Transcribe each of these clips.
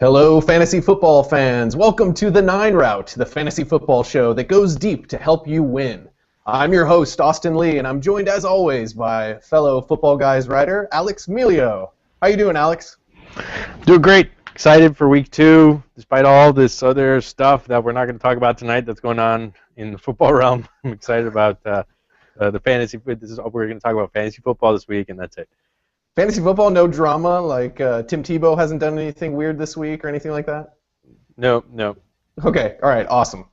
Hello, fantasy football fans. Welcome to the Nine Route, the fantasy football show that goes deep to help you win. I'm your host, Austin Lee, and I'm joined, as always, by fellow Football Guys writer, Alex Miglio. How you doing, Alex? Doing great. Excited for week 2, despite all this other stuff that we're not going to talk about tonight that's going on in the football realm. I'm excited about the fantasy. We're going to talk about fantasy football this week, and that's it. Fantasy football, no drama, like Tim Tebow hasn't done anything weird this week or anything like that? No. Okay, all right, awesome.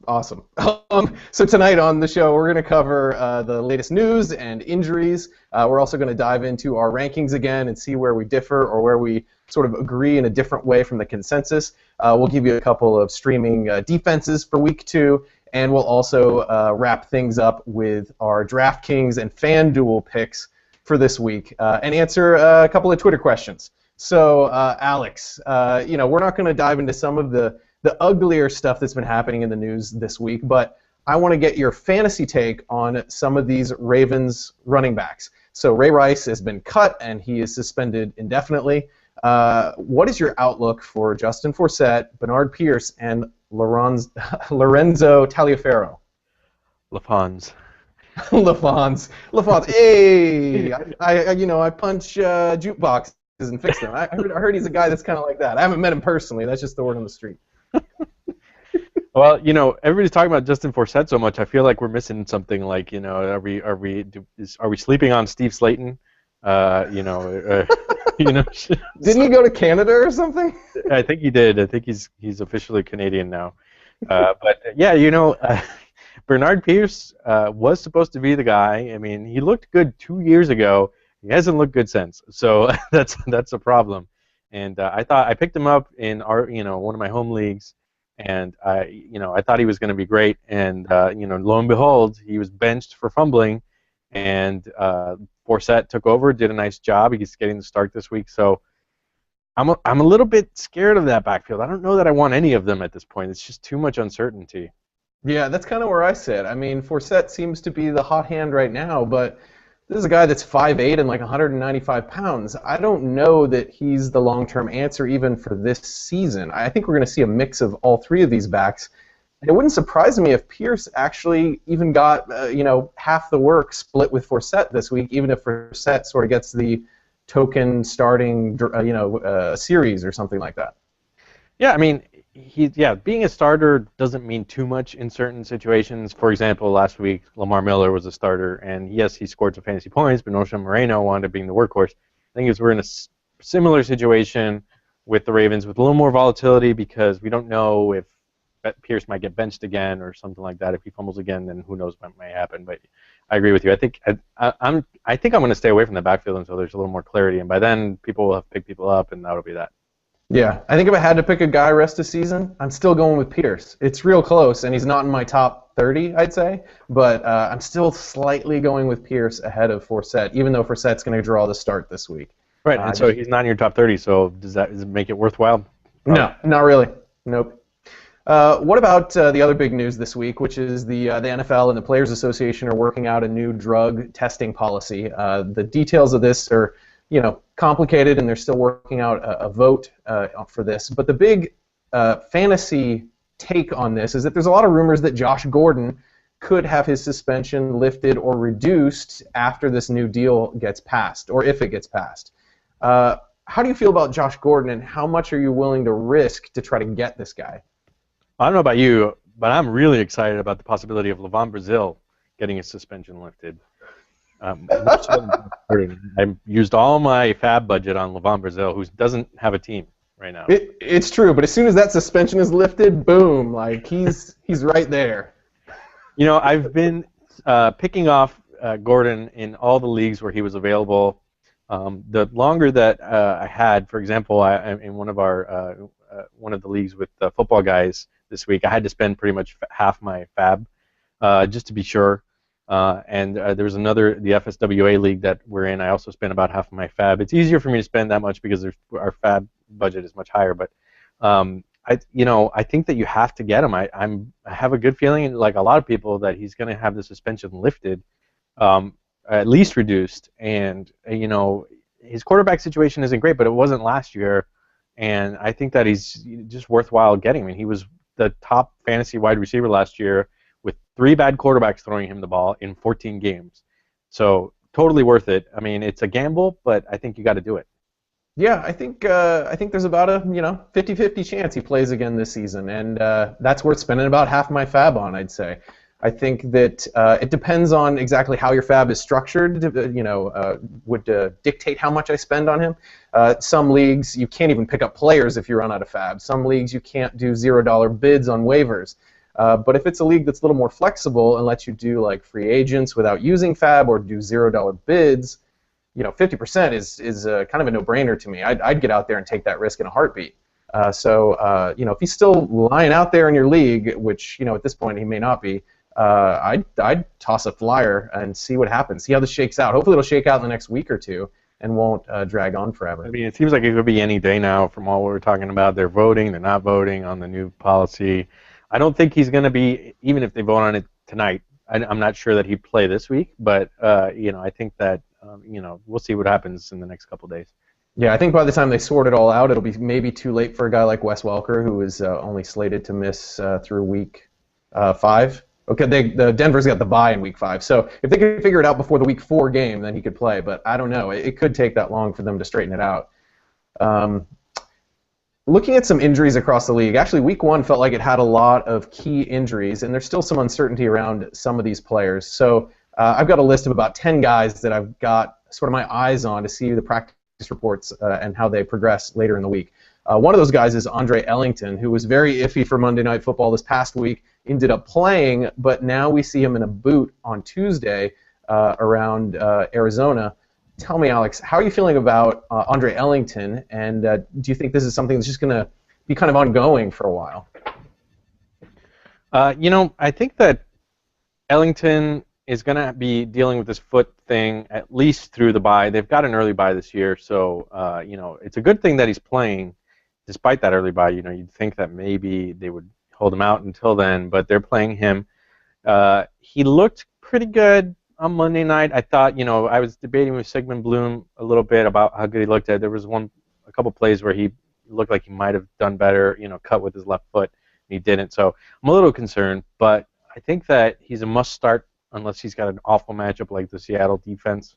So tonight on the show, we're going to cover the latest news and injuries. We're also going to dive into our rankings again and see where we differ or where we sort of agree in a different way from the consensus. We'll give you a couple of streaming defenses for week 2, and we'll also wrap things up with our DraftKings and FanDuel picks for this week and answer a couple of Twitter questions. So, Alex, we're not going to dive into some of the uglier stuff that's been happening in the news this week, but I want to get your fantasy take on some of these Ravens running backs. So Ray Rice has been cut, and he is suspended indefinitely. What is your outlook for Justin Forsett, Bernard Pierce, and Lorenzo Taliaferro? LaFons. Hey, I punch jukeboxes and fix them. I heard he's a guy that's kind of like that. I haven't met him personally. That's just the word on the street. Well, everybody's talking about Justin Forsett so much. I feel like we're missing something. Like, are we sleeping on Steve Slayton? Didn't he go to Canada or something? I think he did. I think he's officially Canadian now. But yeah, Bernard Pierce was supposed to be the guy. I mean, he looked good 2 years ago. He hasn't looked good since. So that's a problem. And I picked him up in one of my home leagues, and I thought he was going to be great. And lo and behold, he was benched for fumbling, and Forsett took over, did a nice job. He's getting the start this week. So I'm a little bit scared of that backfield. I don't know that I want any of them at this point. It's just too much uncertainty. Yeah, that's kind of where I sit. I mean, Forsett seems to be the hot hand right now, but this is a guy that's 5'8" and like 195 pounds. I don't know that he's the long-term answer even for this season. I think we're going to see a mix of all three of these backs. It wouldn't surprise me if Pierce actually even got half the work split with Forsett this week, even if Forsett sort of gets the token starting series or something like that. Yeah, I mean, being a starter doesn't mean too much in certain situations. For example, last week, Lamar Miller was a starter, and yes, he scored some fantasy points, but Nosha Moreno wound up being the workhorse. I think we're in a similar situation with the Ravens with a little more volatility because we don't know if Pierce might get benched again or something like that. If he fumbles again, then who knows what might happen. But I agree with you. I think I'm going to stay away from the backfield until there's a little more clarity, and by then people will have picked people up, and that'll be that. Yeah, I think if I had to pick a guy rest of season, I'm still going with Pierce. It's real close, and he's not in my top 30, I'd say, but I'm still slightly going with Pierce ahead of Forsett, even though Forsett's going to draw the start this week. Right, and so he's not in your top 30, so does it make it worthwhile? No, not really. Nope. What about the other big news this week, which is the NFL and the Players Association are working out a new drug testing policy. The details of this are complicated, and they're still working out a vote for this. But the big fantasy take on this is that there's a lot of rumors that Josh Gordon could have his suspension lifted or reduced after this new deal gets passed, or if it gets passed. How do you feel about Josh Gordon, and how much are you willing to risk to try to get this guy? I don't know about you, but I'm really excited about the possibility of Levon Brazil getting his suspension lifted. I used all my fab budget on Levon Brazil, who doesn't have a team right now. It's true, but as soon as that suspension is lifted, boom, like he's right there. I've been picking off Gordon in all the leagues where he was available. The longer that I had, for example, in one of the leagues with the football guys this week, I had to spend pretty much half my fab just to be sure. And there was the FSWA league that we're in. I also spent about half of my fab. It's easier for me to spend that much because our fab budget is much higher. But I think that you have to get him. I have a good feeling, like a lot of people, that he's going to have the suspension lifted, at least reduced. And his quarterback situation isn't great, but it wasn't last year. and I think that he's just worthwhile getting. I mean, he was the top fantasy wide receiver last year with 3 bad quarterbacks throwing him the ball in 14 games. So totally worth it. I mean, it's a gamble, but I think you got to do it. Yeah, I think there's about a 50-50 chance he plays again this season, and that's worth spending about half my fab on, I'd say. I think that it depends on exactly how your fab is structured. Would dictate how much I spend on him. Some leagues you can't even pick up players if you run out of fab. Some leagues you can't do $0 bids on waivers. But if it's a league that's a little more flexible and lets you do like free agents without using fab or do $0 bids, 50% is kind of a no-brainer to me. I'd get out there and take that risk in a heartbeat. If he's still lying out there in your league, which at this point he may not be, I'd toss a flyer and see what happens. See how this shakes out. Hopefully it'll shake out in the next week or two and won't drag on forever. I mean, it seems like it could be any day now from all we're talking about. They're voting, they're not voting on the new policy. I don't think he's going to be, even if they vote on it tonight, I'm not sure that he'd play this week, but I think that we'll see what happens in the next couple of days. Yeah, I think by the time they sort it all out, it'll be maybe too late for a guy like Wes Welker, who is only slated to miss through week 5. Okay, the Denver's got the bye in week 5, so if they could figure it out before the week 4 game, then he could play. But I don't know; it could take that long for them to straighten it out. Looking at some injuries across the league, actually week 1 felt like it had a lot of key injuries, and there's still some uncertainty around some of these players. So I've got a list of about 10 guys that I've got sort of my eyes on to see the practice reports and how they progress later in the week. One of those guys is Andre Ellington, who was very iffy for Monday Night Football this past week, ended up playing, but now we see him in a boot on Tuesday around Arizona. Tell me, Alex, how are you feeling about Andre Ellington, and do you think this is something that's just going to be kind of ongoing for a while? I think that Ellington is going to be dealing with this foot thing at least through the bye. They've got an early bye this year, so it's a good thing that he's playing despite that early bye. You'd think that maybe they would hold him out until then, but they're playing him. He looked pretty good on Monday night. I thought, I was debating with Sigmund Bloom a little bit about how good he looked at. There was a couple plays where he looked like he might have done better, cut with his left foot, and he didn't. So I'm a little concerned, but I think that he's a must-start unless he's got an awful matchup like the Seattle defense.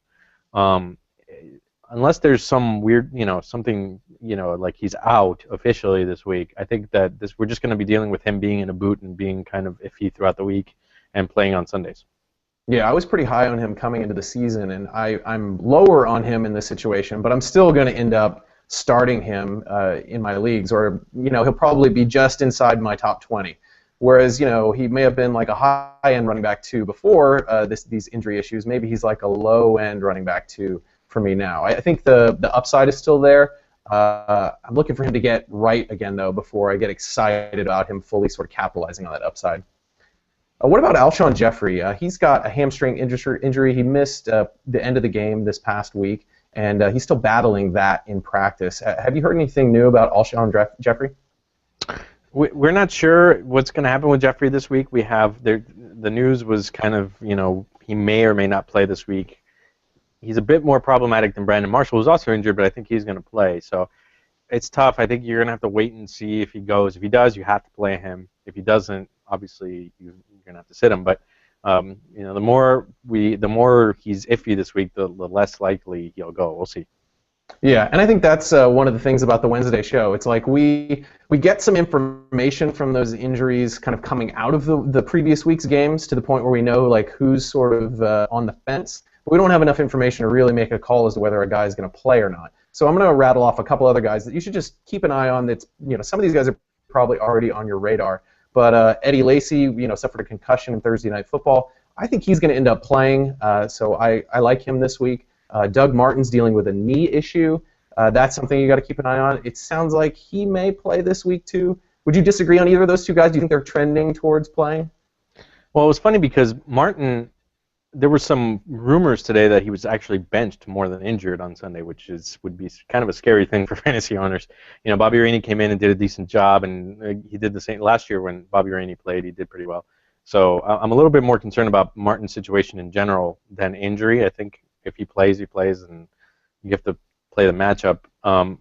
Unless there's some weird, something, like he's out officially this week, I think that we're just going to be dealing with him being in a boot and being kind of iffy throughout the week and playing on Sundays. Yeah, I was pretty high on him coming into the season, and I'm lower on him in this situation, but I'm still going to end up starting him in my leagues, or he'll probably be just inside my top 20. Whereas he may have been like a high-end running back 2 before these injury issues. Maybe he's like a low-end running back 2 for me now. I think the upside is still there. I'm looking for him to get right again though before I get excited about him fully sort of capitalizing on that upside. What about Alshon Jeffrey? He's got a hamstring injury. He missed the end of the game this past week, and he's still battling that in practice. Have you heard anything new about Alshon Jeffrey? We're not sure what's going to happen with Jeffrey this week. We have the news was kind of, he may or may not play this week. He's a bit more problematic than Brandon Marshall, who's also injured, but I think he's going to play. So it's tough. I think you're going to have to wait and see if he goes. If he does, you have to play him. If he doesn't, obviously you're going to have to sit him. But the more he's iffy this week, the less likely he'll go. We'll see. Yeah, and I think that's one of the things about the Wednesday show. It's like we get some information from those injuries kind of coming out of the previous week's games to the point where we know like who's sort of on the fence. But we don't have enough information to really make a call as to whether a guy is going to play or not. So I'm going to rattle off a couple other guys that you should just keep an eye on. That's some of these guys are probably already on your radar. But Eddie Lacy, suffered a concussion in Thursday Night Football. I think he's going to end up playing. So I like him this week. Doug Martin's dealing with a knee issue. That's something you got to keep an eye on. It sounds like he may play this week too. Would you disagree on either of those two guys? Do you think they're trending towards playing? Well, it was funny because Martin, there were some rumors today that he was actually benched more than injured on Sunday, which would be kind of a scary thing for fantasy owners. Bobby Rainey came in and did a decent job, and he did the same last year when Bobby Rainey played. He did pretty well. So I'm a little bit more concerned about Martin's situation in general than injury. I think if he plays, and you have to play the matchup.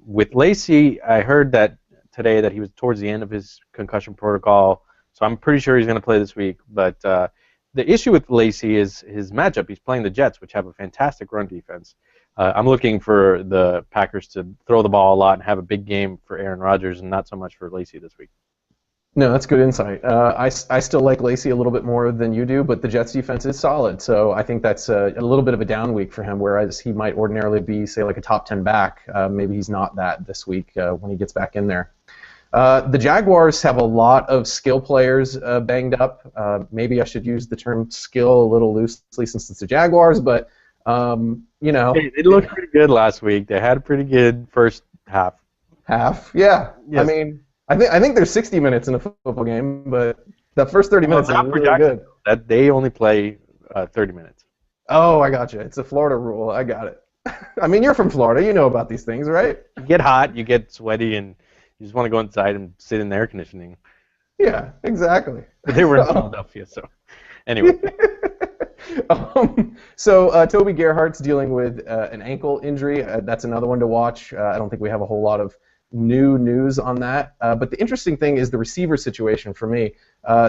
With Lacy, I heard that today that he was towards the end of his concussion protocol, so I'm pretty sure he's going to play this week. But the issue with Lacy is his matchup. He's playing the Jets, which have a fantastic run defense. I'm looking for the Packers to throw the ball a lot and have a big game for Aaron Rodgers, and not so much for Lacy this week. No, that's good insight. I still like Lacy a little bit more than you do, but the Jets' defense is solid, so I think that's a little bit of a down week for him, whereas he might ordinarily be, say, like a top 10 back. Maybe he's not that this week when he gets back in there. The Jaguars have a lot of skill players banged up. Maybe I should use the term skill a little loosely since it's the Jaguars, but, you know. They looked pretty good last week. They had a pretty good first half. Yeah. Yes. I mean, I think there's 60 minutes in a football game, but the first 30 minutes are really good. That they only play 30 minutes. Oh, I got you. It's a Florida rule. I got it. I mean, you're from Florida. You know about these things, right? You get hot, you get sweaty, and you just want to go inside and sit in the air conditioning. Yeah, exactly. But they were in Philadelphia, so anyway. So Toby Gerhardt's dealing with an ankle injury. That's another one to watch. I don't think we have a whole lot of new news on that. But the interesting thing is the receiver situation for me.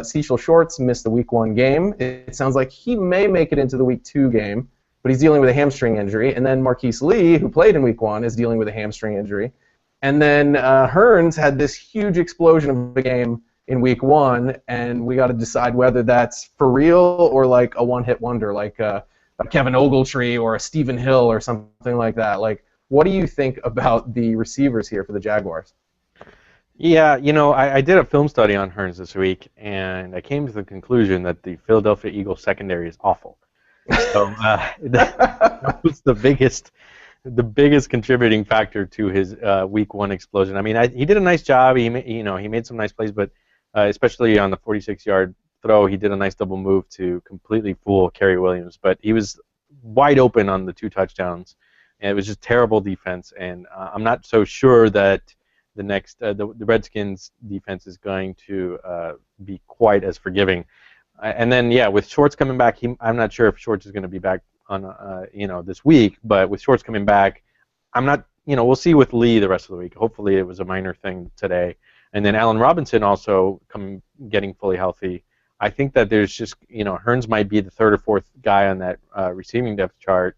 Cecil Shorts missed the Week 1 game. It sounds like he may make it into the Week 2 game, but he's dealing with a hamstring injury. And then Marquise Lee, who played in Week 1, is dealing with a hamstring injury. And then Hearns had this huge explosion of a game in Week 1, and we got to decide whether that's for real or like a one-hit wonder, like a Kevin Ogletree or a Stephen Hill or something like that. Like, what do you think about the receivers here for the Jaguars? Yeah, you know, I did a film study on Hearns this week, and I came to the conclusion that the Philadelphia Eagles secondary is awful. So that was the biggest contributing factor to his Week 1 explosion. I mean, he did a nice job. He made some nice plays, but especially on the 46-yard throw, he did a nice double move to completely fool Kerry Williams. But he was wide open on the 2 touchdowns, and it was just terrible defense. And I'm not so sure that the Redskins defense is going to be quite as forgiving. And then, yeah, with Shorts coming back, I'm not sure if Shorts is going to be back on this week. But with Shorts coming back, I'm not. We'll see with Lee the rest of the week. Hopefully, it was a minor thing today. And then Allen Robinson also getting fully healthy. I think that there's just Hearns might be the 3rd or 4th guy on that receiving depth chart.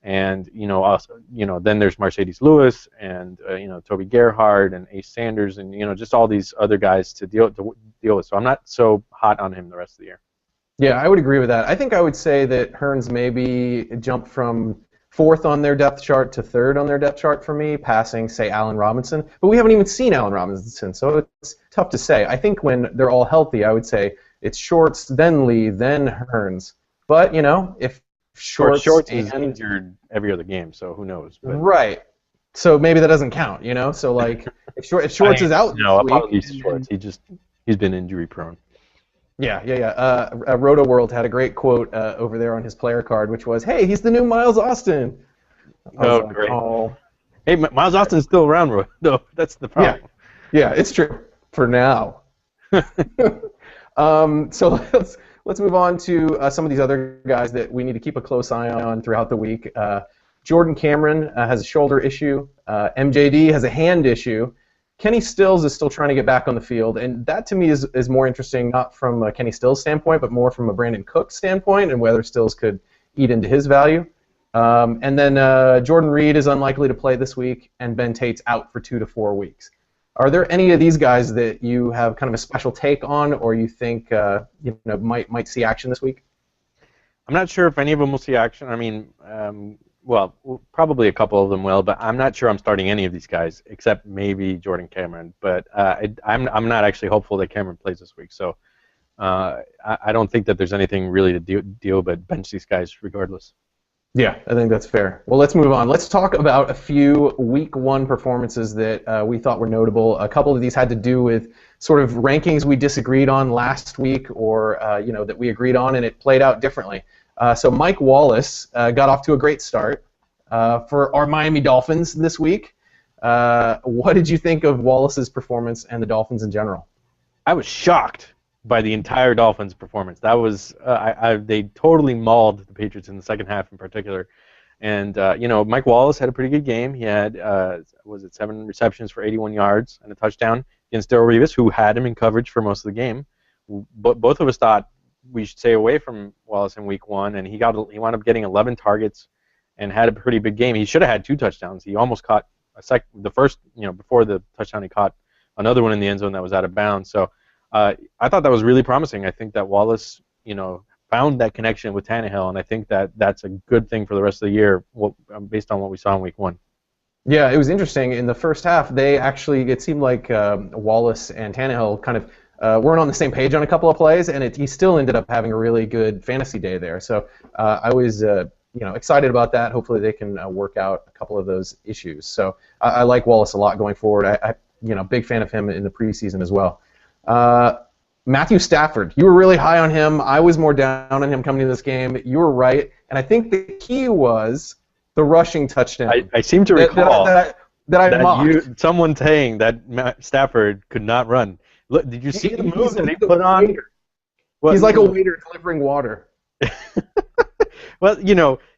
And also then there's Mercedes Lewis and Toby Gerhardt and Ace Sanders and just all these other guys to deal with. So I'm not so hot on him the rest of the year. Yeah, I would agree with that. I think I would say that Hearns maybe jumped from 4th on their depth chart to 3rd on their depth chart for me, passing, say, Allen Robinson. But we haven't even seen Allen Robinson, so it's tough to say. I think when they're all healthy, I would say it's Shorts, then Lee, then Hearns. But, if Shorts is injured every other game, so who knows? But. Right. So maybe that doesn't count, So, like, if Shorts is out this week... No, apologies to Shorts. He's been injury-prone. Yeah. Roto World had a great quote over there on his player card, which was, "Hey, he's the new Miles Austin." Great. Oh. Hey, Miles Austin's still around, no, that's the problem. Yeah, it's true for now. So let's move on to some of these other guys that we need to keep a close eye on throughout the week. Jordan Cameron has a shoulder issue. MJD has a hand issue. Kenny Stills is still trying to get back on the field, and that to me is more interesting, not from a Kenny Stills standpoint, but more from a Brandon Cook standpoint, and whether Stills could eat into his value. And then Jordan Reed is unlikely to play this week, and Ben Tate's out for 2 to 4 weeks. Are there any of these guys that you have kind of a special take on, or you think might see action this week? I'm not sure if any of them will see action. I mean, well, probably a couple of them will, but I'm not sure I'm starting any of these guys except maybe Jordan Cameron. But I'm not actually hopeful that Cameron plays this week. So I don't think that there's anything really to deal but bench these guys regardless. Yeah, I think that's fair. Well, let's move on. Let's talk about a few Week 1 performances that we thought were notable. A couple of these had to do with sort of rankings we disagreed on last week, or that we agreed on, and it played out differently. So Mike Wallace got off to a great start for our Miami Dolphins this week. What did you think of Wallace's performance and the Dolphins in general? I was shocked by the entire Dolphins' performance. That was they totally mauled the Patriots in the second half in particular, And Mike Wallace had a pretty good game. He had 7 receptions for 81 yards and a touchdown against Darrelle Revis, who had him in coverage for most of the game. But both of us thought we should stay away from Wallace in week 1, and he wound up getting 11 targets and had a pretty big game. He should have had 2 touchdowns. He almost caught the first, before the touchdown, he caught another one in the end zone that was out of bounds. So I thought that was really promising. I think that Wallace, found that connection with Tannehill, and I think that that's a good thing for the rest of the year, based on what we saw in week 1. Yeah, it was interesting. In the first half, it seemed like Wallace and Tannehill kind of weren't on the same page on a couple of plays, and he still ended up having a really good fantasy day there. So I was excited about that. Hopefully they can work out a couple of those issues. So I like Wallace a lot going forward. I big fan of him in the preseason as well. Matthew Stafford, you were really high on him. I was more down on him coming into this game. You were right, and I think the key was the rushing touchdown. I seem to recall that I mocked. Someone saying that Stafford could not run. Look, did you see the move that he put on? He's like a waiter delivering water. Well,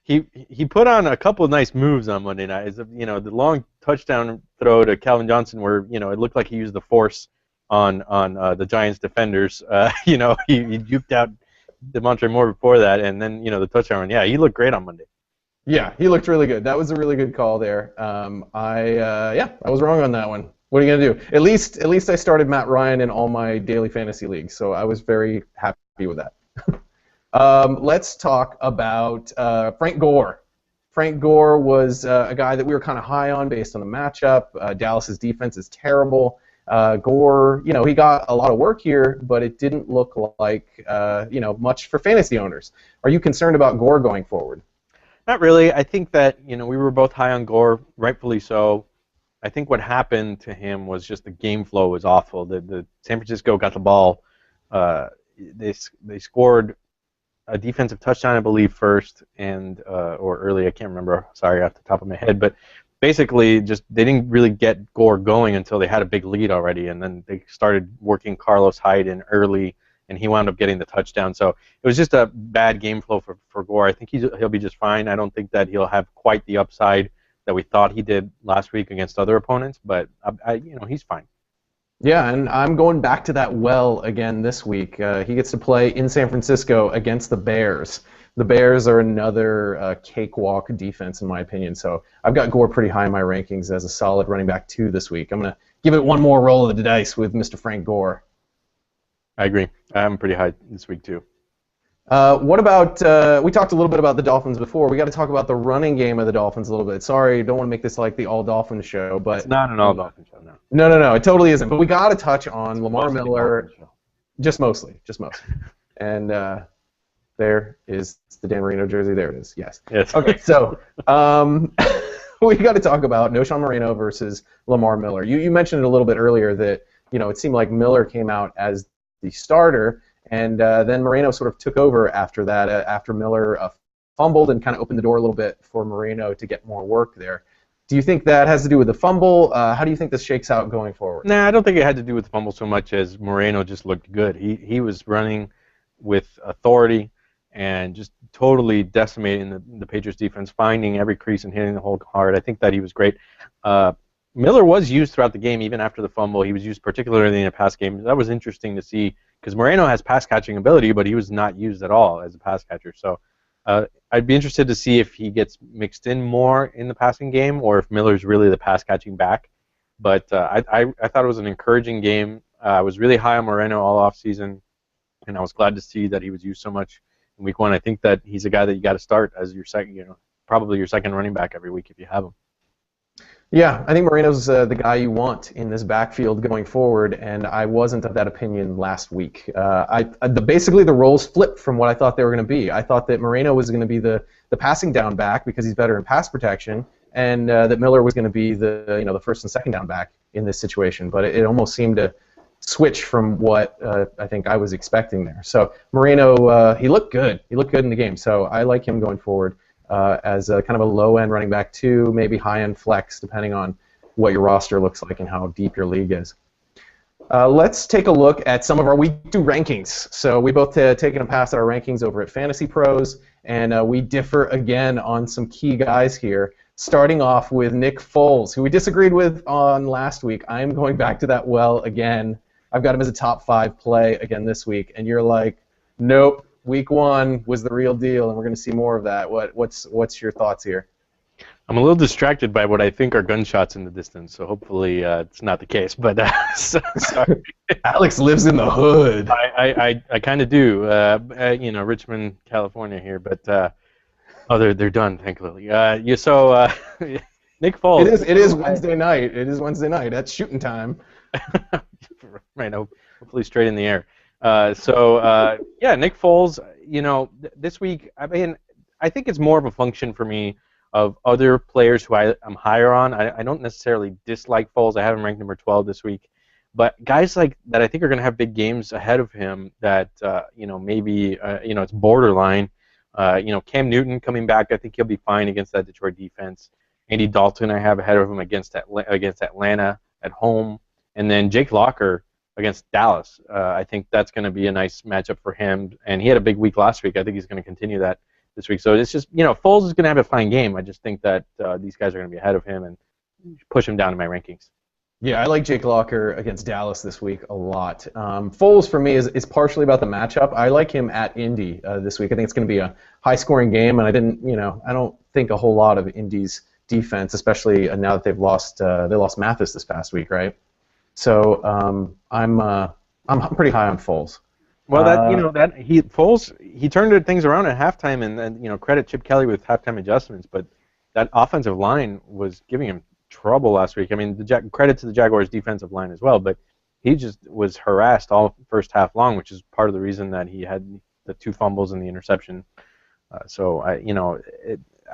he put on a couple of nice moves on Monday night. The long touchdown throw to Calvin Johnson, where it looked like he used the force on the Giants defenders. He juked out DeMontre Moore before that, and then the touchdown run. Yeah, he looked great on Monday. Yeah, he looked really good. That was a really good call there. I was wrong on that one. What are you gonna do? At least I started Matt Ryan in all my daily fantasy leagues, so I was very happy with that. Let's talk about Frank Gore. Frank Gore was a guy that we were kind of high on based on the matchup. Dallas's defense is terrible. Gore, he got a lot of work here, but it didn't look like much for fantasy owners. Are you concerned about Gore going forward? Not really. I think that we were both high on Gore, rightfully so. I think what happened to him was just the game flow was awful. The San Francisco got the ball. They scored a defensive touchdown, I believe, first or early. I can't remember. Sorry, off the top of my head, but basically, just they didn't really get Gore going until they had a big lead already, and then they started working Carlos Hyde in early, and he wound up getting the touchdown. So it was just a bad game flow for Gore. I think he'll be just fine. I don't think that he'll have quite the upside that we thought he did last week against other opponents, but he's fine. Yeah, and I'm going back to that well again this week. He gets to play in San Francisco against the Bears. The Bears are another cakewalk defense, in my opinion. So I've got Gore pretty high in my rankings as a solid running back 2 this week. I'm going to give it one more roll of the dice with Mr. Frank Gore. I agree. I'm pretty high this week, too. What about, we talked a little bit about the Dolphins before. We got to talk about the running game of the Dolphins a little bit. Sorry, don't want to make this like the all-Dolphins show, but it's not an all-Dolphins show, no. No, it totally isn't. But we got to touch on Lamar Miller, just mostly. And there is the Dan Marino jersey. There it is. Yes. Okay, so we got to talk about Knowshon Moreno versus Lamar Miller. You mentioned it a little bit earlier that it seemed like Miller came out as the starter. And then Moreno sort of took over after that, after Miller fumbled and kind of opened the door a little bit for Moreno to get more work there. Do you think that has to do with the fumble? How do you think this shakes out going forward? Nah, I don't think it had to do with the fumble so much as Moreno just looked good. He was running with authority and just totally decimating the Patriots defense, finding every crease and hitting the hole hard. I think that he was great. Miller was used throughout the game, even after the fumble. He was used particularly in a pass game. That was interesting to see because Moreno has pass-catching ability, but he was not used at all as a pass catcher. So I'd be interested to see if he gets mixed in more in the passing game or if Miller's really the pass-catching back. But I thought it was an encouraging game. I was really high on Moreno all offseason, and I was glad to see that he was used so much in week 1. I think that he's a guy that you got to start as your second, probably your second running back every week if you have him. Yeah, I think Moreno's the guy you want in this backfield going forward, and I wasn't of that opinion last week. Basically, the roles flipped from what I thought they were going to be. I thought that Moreno was going to be the passing down back because he's better in pass protection, and that Miller was going to be the first and second down back in this situation. But it almost seemed to switch from what I think I was expecting there. So Moreno, he looked good. He looked good in the game. So I like him going forward. As a kind of a low-end running back 2, maybe high-end flex, depending on what your roster looks like and how deep your league is. Let's take a look at some of our Week 2 rankings. So we both taken a pass at our rankings over at Fantasy Pros, and we differ again on some key guys here. Starting off with Nick Foles, who we disagreed with on last week. I'm going back to that well again. I've got him as a top 5 play again this week, and you're like, nope, Week 1 was the real deal, and we're going to see more of that. What's your thoughts here? I'm a little distracted by what I think are gunshots in the distance, so hopefully it's not the case. But sorry. Alex lives in the hood. I kind of do. Richmond, California here, but they're done, thankfully. Nick Foles. It is Wednesday night. It is Wednesday night. That's shooting time. Right. Hopefully straight in the air. Nick Foles. This week, I think it's more of a function for me of other players who I'm higher on. I don't necessarily dislike Foles. I have him ranked number 12 this week. But guys like that I think are going to have big games ahead of him that, maybe, it's borderline. Cam Newton coming back, I think he'll be fine against that Detroit defense. Andy Dalton I have ahead of him against Atlanta at home. And then Jake Locker against Dallas. I think that's going to be a nice matchup for him. And he had a big week last week. I think he's going to continue that this week. So it's just, Foles is going to have a fine game. I just think that these guys are going to be ahead of him and push him down in my rankings. Yeah, I like Jake Locker against Dallas this week a lot. Foles, for me, is partially about the matchup. I like him at Indy this week. I think it's going to be a high-scoring game, and I don't think a whole lot of Indy's defense, especially now that they lost Mathis this past week, right? So I'm pretty high on Foles. Well, Foles turned things around at halftime, and credit Chip Kelly with halftime adjustments, but that offensive line was giving him trouble last week. I mean, credit to the Jaguars' defensive line as well, but he just was harassed all first half long, which is part of the reason that he had the 2 fumbles and the interception. I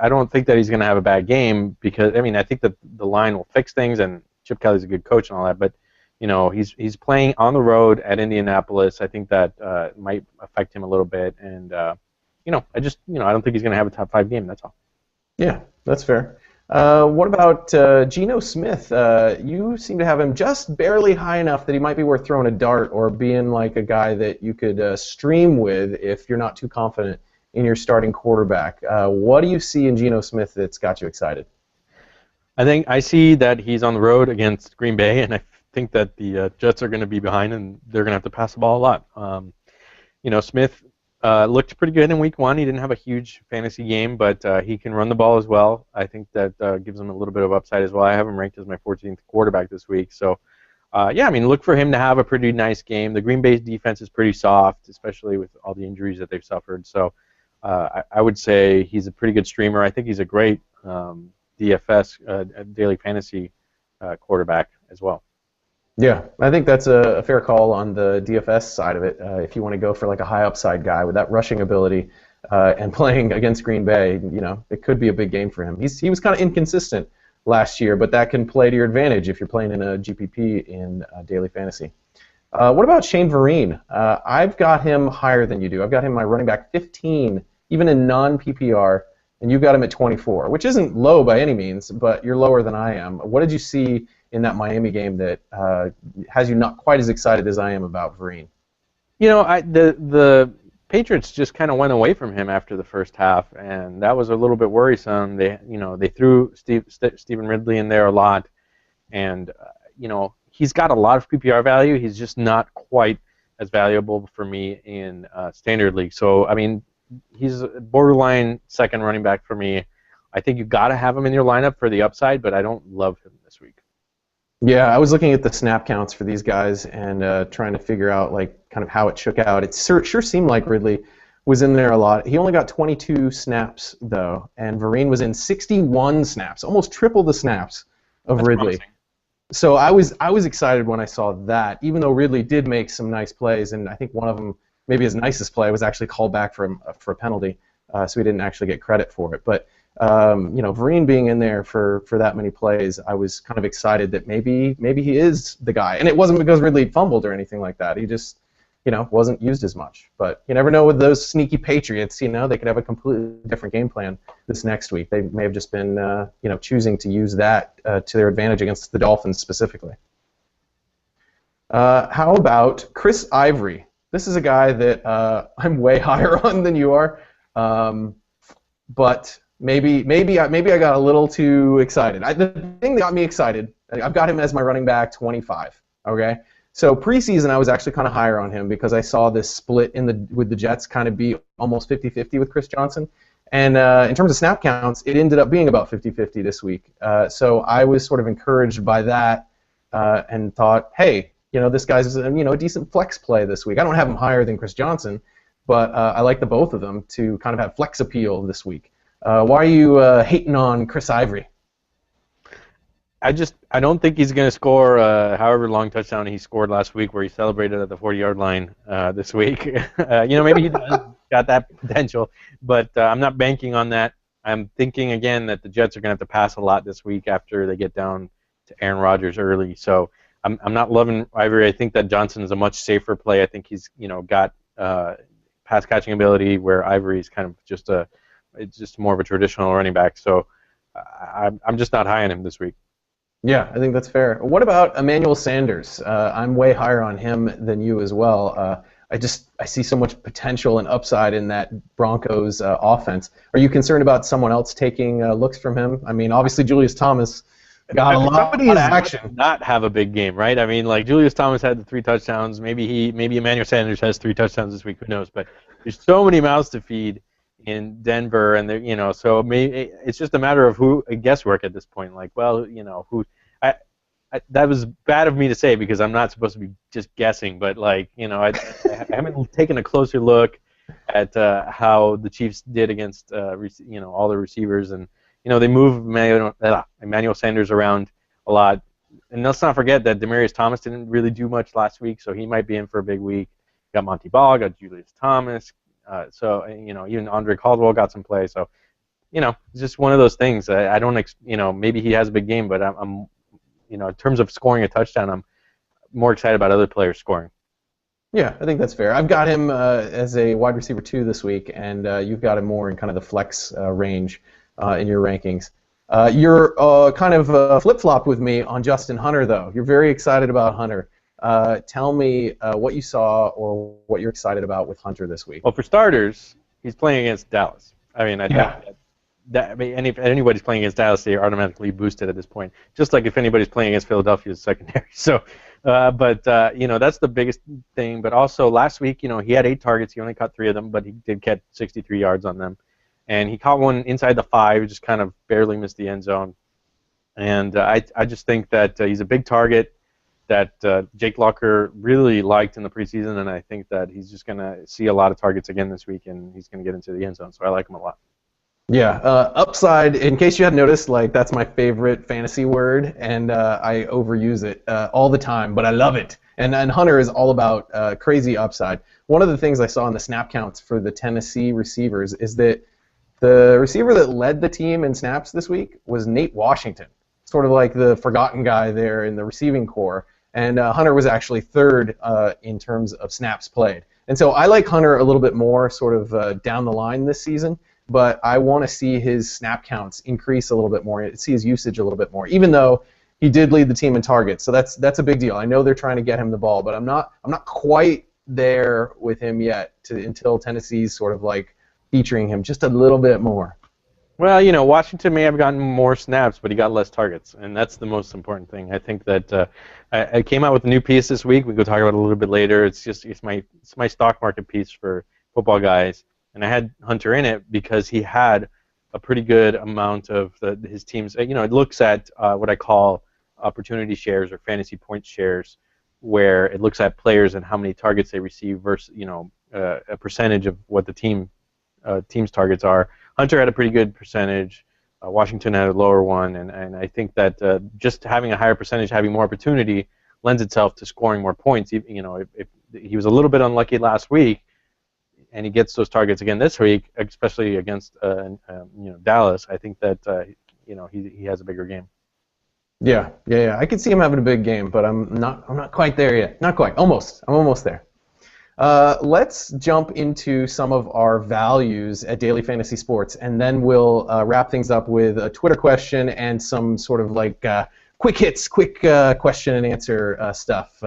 don't think that he's going to have a bad game because I think that the line will fix things, and Chip Kelly's a good coach and all that, but he's playing on the road at Indianapolis. I think that might affect him a little bit, and I don't think he's going to have a top 5 game. That's all. Yeah, that's fair. What about Geno Smith? You seem to have him just barely high enough that he might be worth throwing a dart or being like a guy that you could stream with if you're not too confident in your starting quarterback. What do you see in Geno Smith that's got you excited? I think I see that he's on the road against Green Bay, and I think that the Jets are going to be behind, and they're going to have to pass the ball a lot. Smith looked pretty good in Week 1. He didn't have a huge fantasy game, but he can run the ball as well. I think that gives him a little bit of upside as well. I have him ranked as my 14th quarterback this week. So, look for him to have a pretty nice game. The Green Bay defense is pretty soft, especially with all the injuries that they've suffered. So I would say he's a pretty good streamer. I think he's a great DFS, daily fantasy quarterback as well. Yeah, I think that's a fair call on the DFS side of it. If you want to go for like a high upside guy with that rushing ability and playing against Green Bay, it could be a big game for him. He was kind of inconsistent last year, but that can play to your advantage if you're playing in a GPP in daily fantasy. What about Shane Vereen? I've got him higher than you do. I've got him my running back 15, even in non-PPR, and you've got him at 24, which isn't low by any means, but you're lower than I am. What did you see in that Miami game that has you not quite as excited as I am about Vereen? The Patriots just kind of went away from him after the first half, and that was a little bit worrisome. They threw Stephen Ridley in there a lot, and he's got a lot of PPR value. He's just not quite as valuable for me in standard league. So he's a borderline second running back for me. I think you got to have him in your lineup for the upside, but I don't love him this week. Yeah, I was looking at the snap counts for these guys and trying to figure out kind of how it shook out. It sure seemed like Ridley was in there a lot. He only got 22 snaps though, and Vereen was in 61 snaps, almost triple the snaps of That's Ridley. promising. So I was excited when I saw that, even though Ridley did make some nice plays, and I think one of them, maybe his nicest play, was actually called back for a penalty, so he didn't actually get credit for it. But Vereen being in there for that many plays, I was kind of excited that maybe he is the guy. And it wasn't because Ridley fumbled or anything like that. He just, wasn't used as much. But you never know with those sneaky Patriots, they could have a completely different game plan this next week. They may have just been, choosing to use that to their advantage against the Dolphins specifically. How about Chris Ivory? This is a guy that I'm way higher on than you are, but maybe I got a little too excited. The thing that got me excited, I've got him as my running back 25. Okay, so preseason I was actually kind of higher on him because I saw this split with the Jets kind of be almost 50-50 with Chris Johnson. And in terms of snap counts, it ended up being about 50-50 this week. So I was sort of encouraged by that and thought, hey, this guy's a decent flex play this week. I don't have him higher than Chris Johnson, but I like the both of them to kind of have flex appeal this week. Why are you hating on Chris Ivory? I don't think he's going to score however long touchdown he scored last week where he celebrated at the 40-yard line this week. Maybe he got that potential, but I'm not banking on that. I'm thinking, again, that the Jets are going to have to pass a lot this week after they get down to Aaron Rodgers early. So I'm not loving Ivory. I think that Johnson is a much safer play. I think he's got pass-catching ability where Ivory is kind of just more of a traditional running back. So I'm just not high on him this week. Yeah, I think that's fair. What about Emmanuel Sanders? I'm way higher on him than you as well. I see so much potential and upside in that Broncos offense. Are you concerned about someone else taking looks from him? I mean, obviously Julius Thomas got a lot of action. Not have a big game, right? I mean, like Julius Thomas had the 3 touchdowns. Maybe Emmanuel Sanders has 3 touchdowns this week. Who knows? But there's so many mouths to feed in Denver, and so maybe it's just a matter of guesswork at this point. Like, well, who. That was bad of me to say because I'm not supposed to be just guessing, but I haven't taken a closer look at how the Chiefs did against all the receivers, and they move Emmanuel Sanders around a lot. And let's not forget that Demaryius Thomas didn't really do much last week, so he might be in for a big week. Got Monty Ball, got Julius Thomas, so even Andre Caldwell got some play. So it's just one of those things. I don't maybe he has a big game, but I'm in terms of scoring a touchdown, I'm more excited about other players scoring. Yeah, I think that's fair. I've got him as a wide receiver 2 this week, and you've got him more in kind of the flex range in your rankings. You're kind of flip-flop with me on Justin Hunter, though. You're very excited about Hunter. Tell me what you saw or what you're excited about with Hunter this week. Well, for starters, he's playing against Dallas. I mean, if anybody's playing against Dallas, they are automatically boosted at this point. Just like if anybody's playing against Philadelphia's secondary. So, that's the biggest thing. But also last week, he had 8 targets. He only caught 3 of them, but he did get 63 yards on them. And he caught one inside the 5, just kind of barely missed the end zone. And I just think that he's a big target that Jake Locker really liked in the preseason, and I think that he's just going to see a lot of targets again this week, and he's going to get into the end zone. So I like him a lot. Yeah, upside, in case you hadn't noticed, that's my favorite fantasy word, and I overuse it all the time, but I love it. And Hunter is all about crazy upside. One of the things I saw in the snap counts for the Tennessee receivers is that the receiver that led the team in snaps this week was Nate Washington, sort of like the forgotten guy there in the receiving corps, and Hunter was actually 3rd in terms of snaps played. And so I like Hunter a little bit more sort of down the line this season, but I want to see his snap counts increase a little bit more, see his usage a little bit more, even though he did lead the team in targets. So that's a big deal. I know they're trying to get him the ball, but I'm not quite there with him yet until Tennessee's sort of featuring him just a little bit more. Well, Washington may have gotten more snaps, but he got less targets, and that's the most important thing. I think that I came out with a new piece this week. We can talk about it a little bit later. It's my stock market piece for football guys. And I had Hunter in it because he had a pretty good amount of his teams. It looks at what I call opportunity shares or fantasy point shares, where it looks at players and how many targets they receive versus a percentage of what the team's targets are. Hunter had a pretty good percentage. Washington had a lower one, and I think that just having a higher percentage, having more opportunity, lends itself to scoring more points. If he was a little bit unlucky last week, and he gets those targets again this week, especially against Dallas, I think that he has a bigger game. Yeah. I could see him having a big game, but I'm not quite there yet. Not quite. Almost. I'm almost there. Let's jump into some of our values at Daily Fantasy Sports, and then we'll wrap things up with a Twitter question and some sort of quick hits, quick question and answer stuff.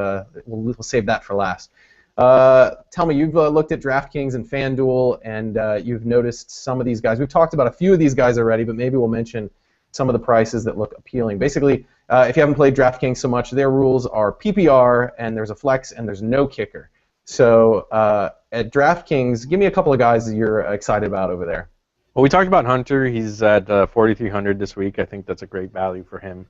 We'll save that for last. Tell me, you've looked at DraftKings and FanDuel, and you've noticed some of these guys. We've talked about a few of these guys already, but maybe we'll mention some of the prices that look appealing. Basically, if you haven't played DraftKings so much, their rules are PPR, and there's a flex, and there's no kicker. So at DraftKings, give me a couple of guys that you're excited about over there. Well, we talked about Hunter. He's at 4,300 this week. I think that's a great value for him.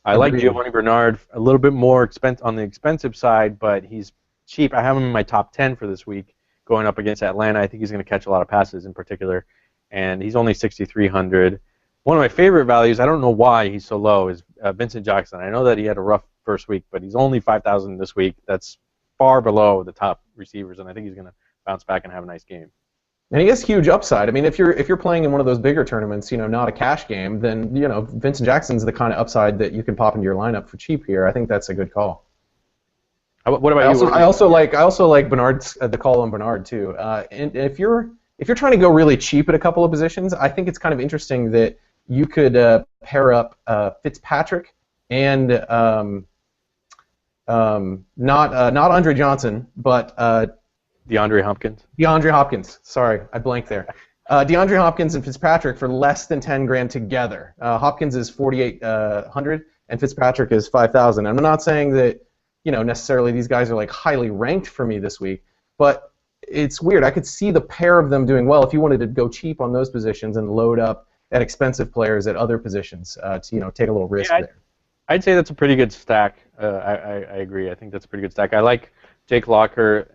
I like Giovanni Bernard, a little bit more on the expensive side, but he's cheap. I have him in my top 10 for this week, going up against Atlanta. I think he's going to catch a lot of passes in particular, and he's only 6,300. One of my favorite values, I don't know why he's so low, is Vincent Jackson. I know that he had a rough first week, but he's only 5,000 this week. That's far below the top receivers, and I think he's going to bounce back and have a nice game. And he has huge upside. I mean, if you're playing in one of those bigger tournaments, not a cash game, then Vincent Jackson's the kind of upside that you can pop into your lineup for cheap here. I think that's a good call. What about you? I also like Bernard's the call on Bernard too. And if you're trying to go really cheap at a couple of positions, I think it's kind of interesting that you could pair up Fitzpatrick and not Andre Johnson, but DeAndre Hopkins. DeAndre Hopkins. Sorry, I blanked there. DeAndre Hopkins and Fitzpatrick for less than 10 grand together. Hopkins is 4,800 and Fitzpatrick is 5,000. I'm not saying that necessarily these guys are like highly ranked for me this week, but it's weird. I could see the pair of them doing well if you wanted to go cheap on those positions and load up at expensive players at other positions to take a little risk there. I'd say that's a pretty good stack. I agree. I think that's a pretty good stack. I like Jake Locker,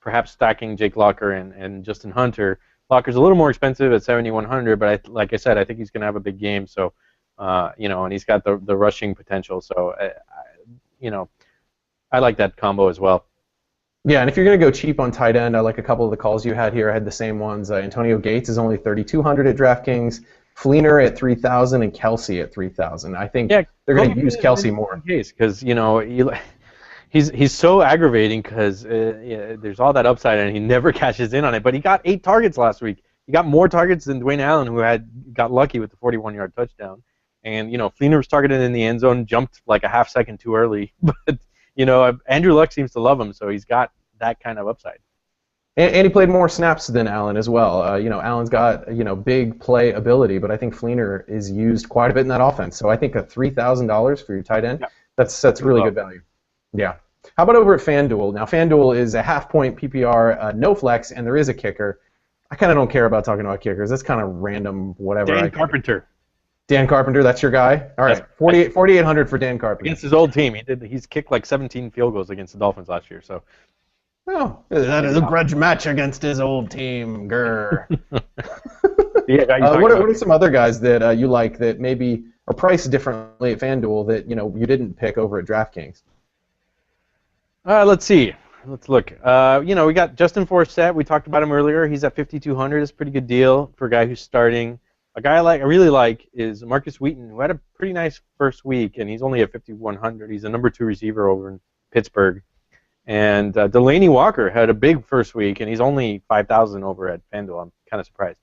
perhaps stacking Jake Locker and Justin Hunter. Locker's a little more expensive at 7,100, but like I said, I think he's going to have a big game. So, and he's got the rushing potential. So, I like that combo as well. Yeah, and if you're going to go cheap on tight end, I like a couple of the calls you had here. I had the same ones. Antonio Gates is only 3,200 at DraftKings, Fleener at 3,000, and Kelsey at 3,000. I think they're going to use Kelsey more. Because he's so aggravating because there's all that upside and he never cashes in on it. But he got 8 targets last week. He got more targets than Dwayne Allen, who got lucky with the 41-yard touchdown. And Fleener was targeted in the end zone, jumped like a half second too early. But Andrew Luck seems to love him, so he's got that kind of upside. And he played more snaps than Allen as well. Allen's got big play ability, but I think Fleener is used quite a bit in that offense. So I think a $3,000 for your tight end, that's really good value. Yeah. How about over at FanDuel? Now FanDuel is a half-point PPR, no flex, and there is a kicker. I kind of don't care about talking about kickers. That's kind of random, whatever. Dan Carpenter. Dan Carpenter, that's your guy? All right, 4,800 for Dan Carpenter. Against his old team. He's kicked like 17 field goals against the Dolphins last year. So. Oh, that is a grudge match against his old team. Grr. What are some other guys that you like that maybe are priced differently at FanDuel that you didn't pick over at DraftKings? Let's see. Let's look. We got Justin Forsett. We talked about him earlier. He's at 5,200. It's a pretty good deal for a guy who's starting. A guy I really like is Marcus Wheaton, who had a pretty nice first week, and he's only at 5,100. He's a number 2 receiver over in Pittsburgh. And Delaney Walker had a big first week, and he's only 5,000 over at FanDuel. I'm kind of surprised.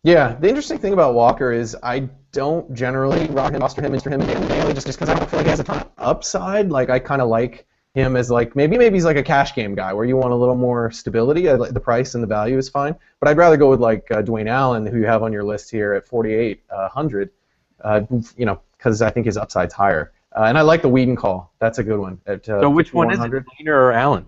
Yeah, the interesting thing about Walker is I don't generally roster him daily just because I don't feel like he has a ton of upside. Like I kind of like him as like maybe he's like a cash game guy where you want a little more stability. The price and the value is fine, but I'd rather go with like Dwayne Allen, who you have on your list here at 4,800. Because I think his upside's higher. And I like the Whedon call. That's a good one. So which one is it, Fleener or Allen?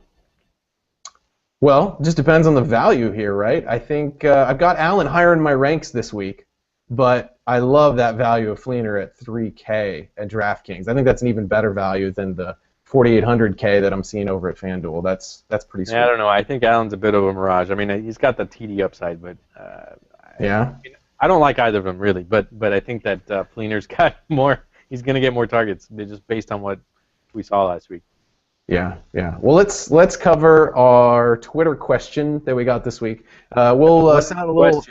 Well, it just depends on the value here, right? I think I've got Allen higher in my ranks this week, but I love that value of Fleener at 3K at DraftKings. I think that's an even better value than the 4,800K that I'm seeing over at FanDuel. That's pretty sweet. Yeah, I don't know. I think Allen's a bit of a mirage. I mean, he's got the TD upside, but I don't like either of them really. But I think that Fleener's got more. He's going to get more targets just based on what we saw last week. Yeah. Well, let's cover our Twitter question that we got this week. We'll send out a little.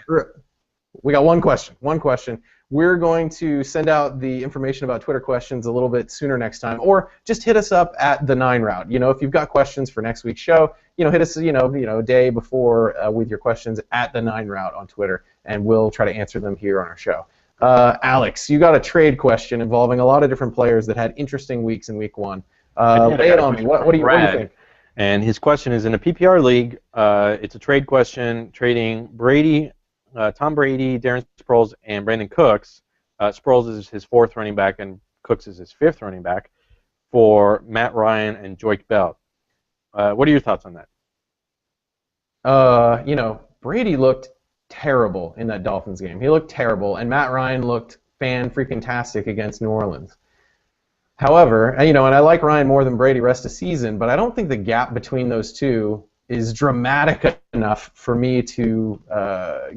We got one question. We're going to send out the information about Twitter questions a little bit sooner next time, or just hit us up at the 9 route. If you've got questions for next week's show, hit us, a day before with your questions at the 9 route on Twitter, and we'll try to answer them here on our show. Alex, you got a trade question involving a lot of different players that had interesting weeks in Week 1. Lay it on me. What do you think? And his question is, in a PPR league, it's a trade question, trading Brady, Tom Brady, Darren Sproles, and Brandon Cooks. Sproles is his 4th running back, and Cooks is his 5th running back, for Matt Ryan and Joyke Bell. What are your thoughts on that? Brady looked terrible in that Dolphins game. He looked terrible, and Matt Ryan looked fan-freaking-tastic against New Orleans. However, and I like Ryan more than Brady rest of season, but I don't think the gap between those two is dramatic enough for me to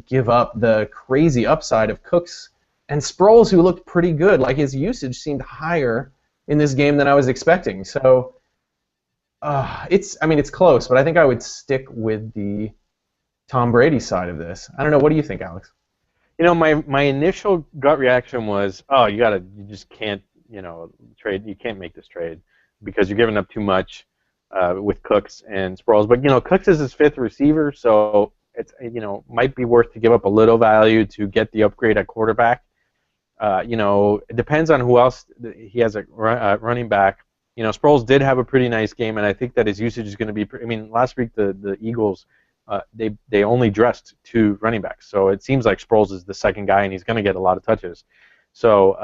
give up the crazy upside of Cooks and Sproles, who looked pretty good. Like, his usage seemed higher in this game than I was expecting. So it's close, but I think I would stick with the Tom Brady side of this. I don't know. What do you think, Alex? My initial gut reaction was, you just can't, trade. You can't make this trade because you're giving up too much with Cooks and Sproles. But Cooks is his 5th receiver, so it's might be worth to give up a little value to get the upgrade at quarterback. It depends on who else he has a running back. Sproles did have a pretty nice game, and I think that his usage is going to be. Last week the Eagles they only dressed 2 running backs, so it seems like Sproles is the second guy, and he's going to get a lot of touches. So,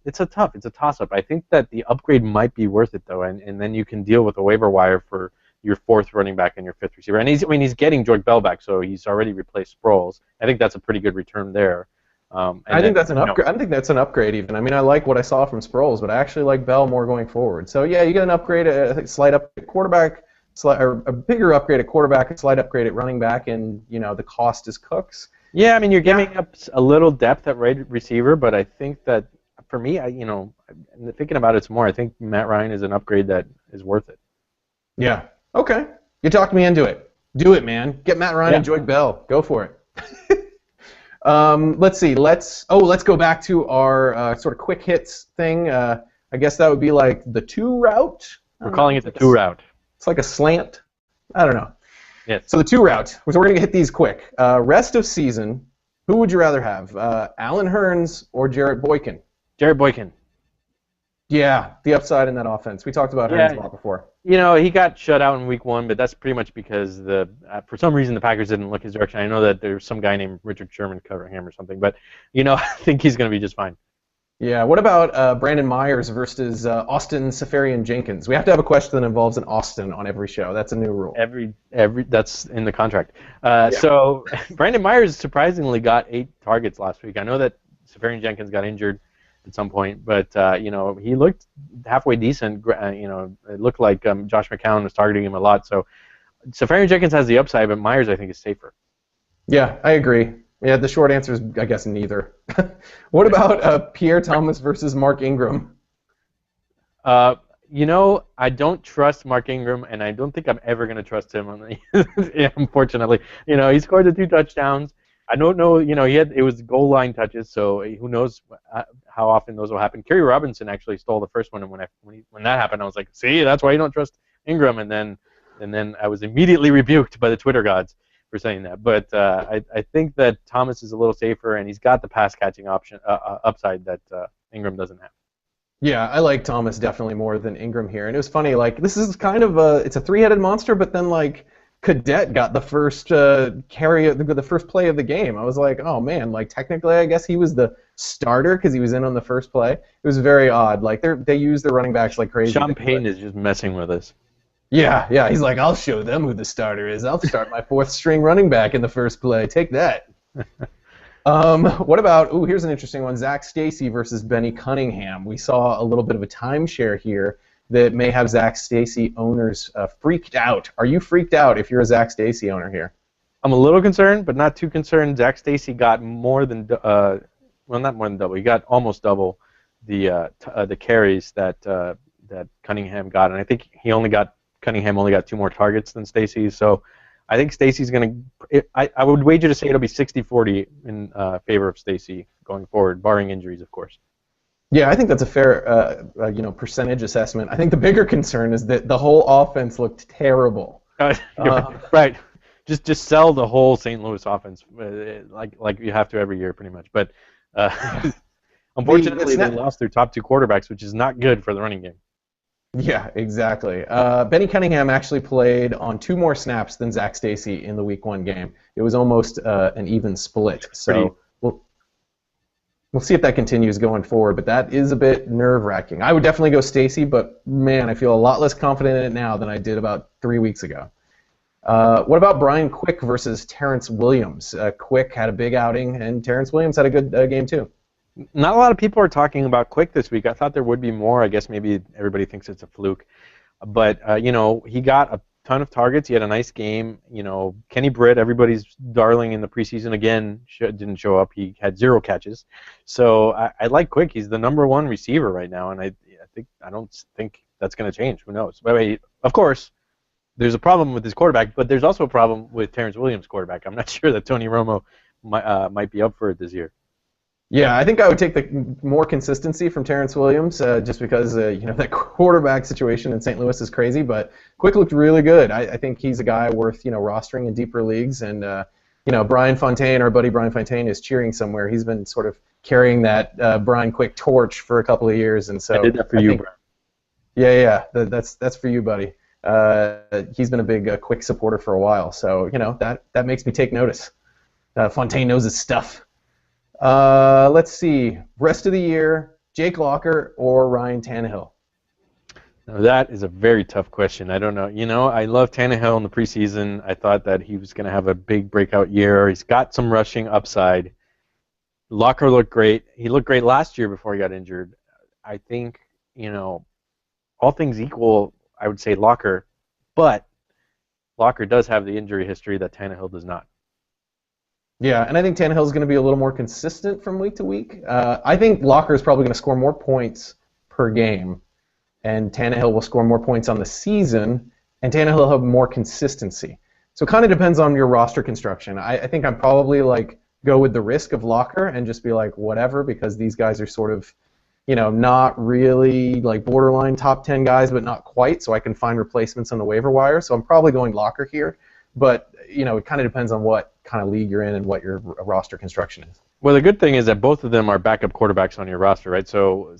it's a toss-up. I think that the upgrade might be worth it, though, and then you can deal with a waiver wire for your 4th running back and your 5th receiver. And he's getting Joyke Bell back, so he's already replaced Sproles. I think that's a pretty good return there. I think that's an upgrade. I think that's an upgrade even. I like what I saw from Sproles, but I actually like Bell more going forward. So, yeah, you get an upgrade, a slight up at quarterback, a bigger upgrade at quarterback, a slight upgrade at running back, and, the cost is Cooks. Yeah, you're giving up a little depth at right receiver, but I think that for me, thinking about it some more, I think Matt Ryan is an upgrade that is worth it. Yeah. Okay. You talked me into it. Do it, man. Get Matt Ryan and Joyke Bell. Go for it. Let's see. Let's go back to our sort of quick hits thing. I guess that would be like the 2 route. We're calling it the 2 route. It's like a slant. I don't know. Yes. So the 2 route. So we're going to hit these quick. Rest of season, who would you rather have, Allen Hurns or Jarrett Boykin? Jarrett Boykin. Yeah, the upside in that offense. We talked about Hurns a lot before. He got shut out in Week 1, but that's pretty much because for some reason the Packers didn't look his direction. I know that there's some guy named Richard Sherman covering him or something, but I think he's going to be just fine. Yeah. What about Brandon Myers versus Austin Seferian-Jenkins? We have to have a question that involves an Austin on every show. That's a new rule. Every that's in the contract. So Brandon Myers surprisingly got 8 targets last week. I know that Seferian-Jenkins got injured at some point, but he looked halfway decent. It looked like Josh McCown was targeting him a lot. So Seferian-Jenkins has the upside, but Myers I think is safer. Yeah, I agree. Yeah, the short answer is, I guess, neither. What about Pierre Thomas versus Mark Ingram? I don't trust Mark Ingram, and I don't think I'm ever going to trust him. Unfortunately, he scored the 2 touchdowns. I don't know. It was goal line touches, so who knows how often those will happen. Kerry Robinson actually stole the first one, and when that happened, I was like, "See, that's why you don't trust Ingram." And then I was immediately rebuked by the Twitter gods for saying that. But I think that Thomas is a little safer, and he's got the pass catching option upside that Ingram doesn't have. Yeah, I like Thomas definitely more than Ingram here. And it was funny, this is kind of it's a 3-headed monster, but then Cadet got the first carry, the first play of the game. I was like, oh man, technically I guess he was the starter because he was in on the first play. It was very odd. They use their running backs like crazy. Sean Payton is just messing with us. Yeah. He's like, I'll show them who the starter is. I'll start my 4th string running back in the first play. Take that. What about, here's an interesting one, Zac Stacy versus Benny Cunningham. We saw a little bit of a timeshare here that may have Zac Stacy owners freaked out. Are you freaked out if you're a Zac Stacy owner here? I'm a little concerned, but not too concerned. Zac Stacy got more than, not more than double. He got almost double the carries that Cunningham got, and I think Cunningham only got 2 more targets than Stacy. So I think Stacy's going to. I would wager to say it'll be 60-40 in favor of Stacy going forward, barring injuries, of course. Yeah, I think that's a fair, percentage assessment. I think the bigger concern is that the whole offense looked terrible. Right. Just sell the whole St. Louis offense, like you have to every year, pretty much. But Unfortunately, they lost their top two quarterbacks, which is not good for the running game. Yeah, exactly. Benny Cunningham actually played on 2 more snaps than Zac Stacy in the Week 1 game. It was almost an even split. So we'll see if that continues going forward, but that is a bit nerve-wracking. I would definitely go Stacy, but man, I feel a lot less confident in it now than I did about 3 weeks ago. What about Brian Quick versus Terrence Williams? Quick had a big outing, and Terrence Williams had a good game too. Not a lot of people are talking about Quick this week. I thought there would be more. I guess maybe everybody thinks it's a fluke. But, he got a ton of targets. He had a nice game. Kenny Britt, everybody's darling in the preseason, again, didn't show up. He had 0 catches. So I like Quick. He's the #1 receiver right now, and I don't think that's going to change. Who knows? But, of course, there's a problem with his quarterback, but there's also a problem with Terrence Williams' quarterback. I'm not sure that Tony Romo might be up for it this year. Yeah, I think I would take the more consistency from Terrence Williams, just because that quarterback situation in St. Louis is crazy. But Quick looked really good. I think he's a guy worth rostering in deeper leagues. And Brian Fontaine, our buddy Brian Fontaine, is cheering somewhere. He's been sort of carrying that Brian Quick torch for a couple of years, and so I did that for you, Brian. Yeah, that's for you, buddy. He's been a big Quick supporter for a while, so that makes me take notice. Fontaine knows his stuff. Let's see. Rest of the year, Jake Locker or Ryan Tannehill? Now that is a very tough question. I don't know. I love Tannehill in the preseason. I thought that he was going to have a big breakout year. He's got some rushing upside. Locker looked great. He looked great last year before he got injured. I think, all things equal, I would say Locker, but Locker does have the injury history that Tannehill does not. Yeah, and I think Tannehill is going to be a little more consistent from week to week. I think Locker is probably going to score more points per game, and Tannehill will score more points on the season, and Tannehill will have more consistency. So it kind of depends on your roster construction. I think I'd probably go with the risk of Locker and just be whatever, because these guys are sort of not really borderline top 10 guys, but not quite, so I can find replacements on the waiver wire. So I'm probably going Locker here, but it kind of depends on what kind of league you're in and what your roster construction is. Well, the good thing is that both of them are backup quarterbacks on your roster, right? So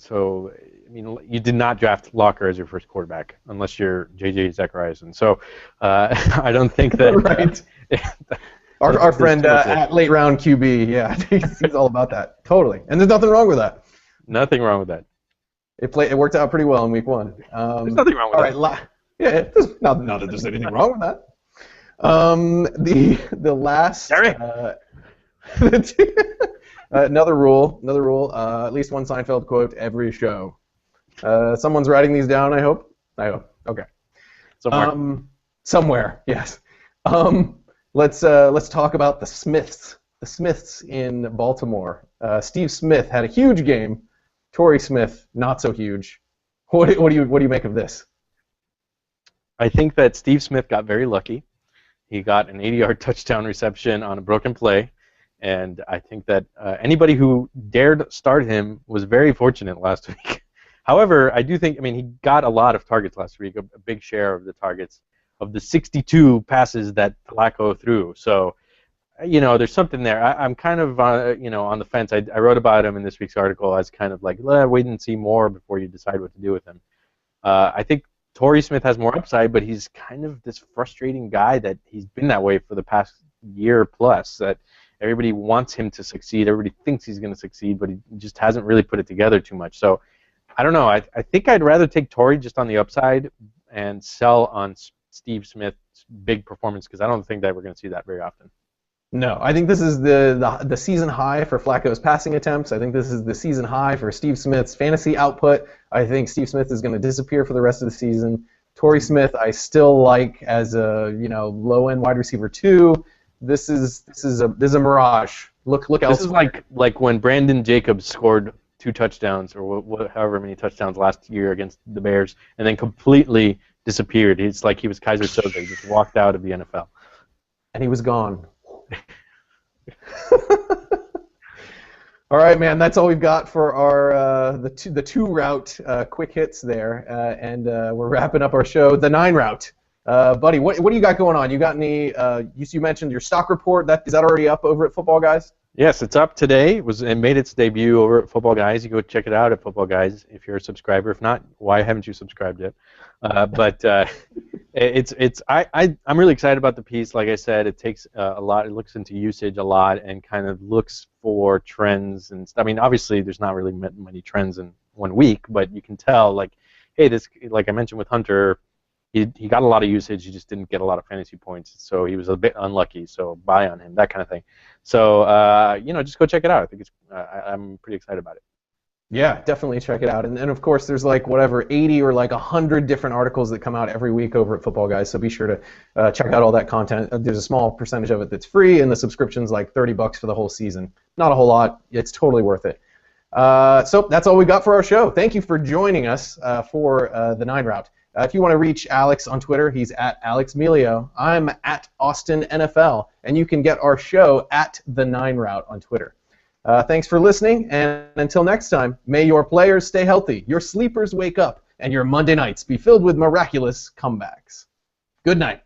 you did not draft Locker as your first quarterback unless you're J.J. Zachariason. So I don't think that right. Our friend at late round QB, yeah, he's all about that. Totally, and there's nothing wrong with that. Nothing wrong with that. It worked out pretty well in week 1. There's nothing wrong with that. All right, there's not that there's anything wrong with that. The last another rule. At least one Seinfeld quote every show. Someone's writing these down. I hope. Okay. Somewhere. Yes. Let's talk about the Smiths. The Smiths in Baltimore. Steve Smith had a huge game. Torrey Smith not so huge. What do you make of this? I think that Steve Smith got very lucky. He got an 80-yard touchdown reception on a broken play, and I think that anybody who dared start him was very fortunate last week. However, I do think, he got a lot of targets last week, a big share of the targets of the 62 passes that Flacco threw. So, there's something there. I'm kind of, on the fence. I wrote about him in this week's article as kind of wait and see more before you decide what to do with him. I think Torrey Smith has more upside, but he's kind of this frustrating guy that he's been that way for the past year plus, that everybody wants him to succeed. Everybody thinks he's going to succeed, but he just hasn't really put it together too much. So I don't know. I think I'd rather take Torrey just on the upside and sell on Steve Smith's big performance, because I don't think that we're going to see that very often. No, I think this is the season high for Flacco's passing attempts. I think this is the season high for Steve Smith's fantasy output. I think Steve Smith is going to disappear for the rest of the season. Torrey Smith, I still like as a low-end wide receiver 2. This is a mirage. Look elsewhere. This is like when Brandon Jacobs scored 2 touchdowns or however many touchdowns last year against the Bears, and then completely disappeared. It's like he was Kaiser Soze. He just walked out of the NFL. And he was gone. All right, man. That's all we've got for our the two route quick hits there, and we're wrapping up our show. The 9 route. Buddy, what do you got going on? You got any? You mentioned your stock report. Is that already up over at Football Guys? Yes, it's up today. It made its debut over at Football Guys. You go check it out at Football Guys if you're a subscriber. If not, why haven't you subscribed yet? I'm really excited about the piece. Like I said, it takes a lot. It looks into usage a lot and kind of looks for trends and stuff. I mean, obviously, there's not really many trends in 1 week, but you can tell, like, hey, this, like I mentioned with Hunter, he got a lot of usage. He just didn't get a lot of fantasy points, so he was a bit unlucky. So buy on him, that kind of thing. So just go check it out. I think I'm pretty excited about it. Yeah, definitely check it out. And of course, there's like 80 or 100 different articles that come out every week over at Football Guys. So be sure to check out all that content. There's a small percentage of it that's free, and the subscription's like $30 for the whole season. Not a whole lot. It's totally worth it. So that's all we got for our show. Thank you for joining us for the 9 Route. If you want to reach Alex on Twitter, he's at Alex Miglio. I'm at Austin NFL, and you can get our show at the 9 Route on Twitter. Thanks for listening, and until next time, may your players stay healthy, your sleepers wake up, and your Monday nights be filled with miraculous comebacks. Good night.